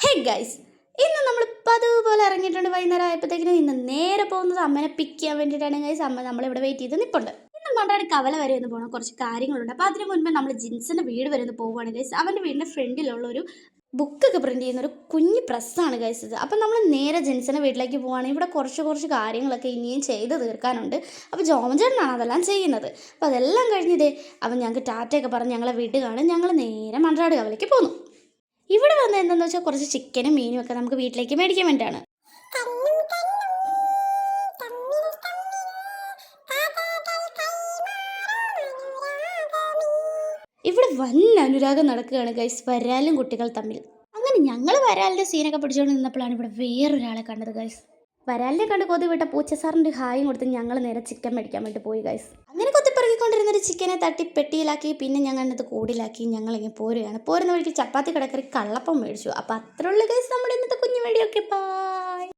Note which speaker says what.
Speaker 1: Hey guys, ഇന്ന് നമ്മൾ പതുപോലെ ഇറങ്ങിയിട്ടുണ്ട്. വൈകുന്നേരം ആയപ്പോഴത്തേക്കിനും ഇന്ന് നേരെ പോകുന്നത് അമ്മനെ പിക്ക് ചെയ്യാൻ വേണ്ടിയിട്ടാണ് ഗൈസ്. അമ്മ നമ്മളിവിടെ വെയിറ്റ് ചെയ്ത് നിൽപ്പുണ്ട്. ഇന്ന് മണ്ടാടി കവല വരെ ഒന്ന് പോകണം, കുറച്ച് കാര്യങ്ങളുണ്ട്. അപ്പോൾ അതിന് മുൻപ് നമ്മൾ ജിൻസിൻ്റെ വീട് വരെ ഒന്ന് പോവുകയാണ് ഗൈസ്. അവൻ്റെ വീടിൻ്റെ ഫ്രണ്ടിലുള്ള ഒരു ബുക്കൊക്കെ പ്രിൻറ്റ് ചെയ്യുന്ന ഒരു കുഞ്ഞ് പ്രസ്സാണ് ഗൈസ് ഇത്. അപ്പം നമ്മൾ നേരെ ജിൻസിൻ്റെ വീട്ടിലേക്ക് പോവുകയാണെങ്കിൽ ഇവിടെ കുറച്ച് കാര്യങ്ങളൊക്കെ ഇനിയും ചെയ്ത് തീർക്കാനുണ്ട്. അപ്പോൾ ജോമചേട്ടനാണ് അതെല്ലാം ചെയ്യുന്നത്. അപ്പോൾ അതെല്ലാം കഴിഞ്ഞതേ അപ്പം ഞങ്ങൾക്ക് ടാറ്റയൊക്കെ പറഞ്ഞ് ഞങ്ങളെ വീട്ടിൽ കാണും. ഞങ്ങൾ നേരെ മണ്ടാടി കവലയ്ക്ക് പോന്നു. ഇവിടെ വന്ന് എന്താണെന്ന് വെച്ചാൽ കുറച്ച് ചിക്കനും മീനും ഒക്കെ നമുക്ക് വീട്ടിലേക്ക് മേടിക്കാൻ വേണ്ടിയിട്ടാണ്. ഇവിടെ വൻ അനുരാഗം നടക്കുകയാണ് ഗൈസ്, വരാലും കുട്ടികൾ തമ്മിൽ. അങ്ങനെ ഞങ്ങൾ വരാലിൻ്റെ സീനൊക്കെ പിടിച്ചുകൊണ്ട് നിന്നപ്പോഴാണ് ഇവിടെ വേറൊരാളെ കണ്ടത് ഗൈസ്. വരാലിനെ കണ്ട് കൊതി വിട്ട പൂച്ചസാറിൻ്റെ ഹായും കൊടുത്ത് ഞങ്ങൾ നേരെ ചിക്കൻ മേടിക്കാൻ വേണ്ടി പോയി ഗൈസ്. അങ്ങനെ കൊത്തിപ്പെറുകിക്കൊണ്ടിരുന്നൊരു ചിക്കനെ തട്ടി പെട്ടിയിലാക്കി പിന്നെ ഞങ്ങളത് കൂടിലാക്കി ഞങ്ങളിങ്ങനെ പോരുകയാണ്. പോരുന്ന വഴിക്ക് ചപ്പാത്തി കടക്കറി കള്ളപ്പം മേടിച്ചു. അപ്പോൾ അത്രയുള്ള ഗൈസ് നമ്മുടെ ഇന്നത്തെ കുഞ്ഞു വീഡിയോ ഒക്കെ.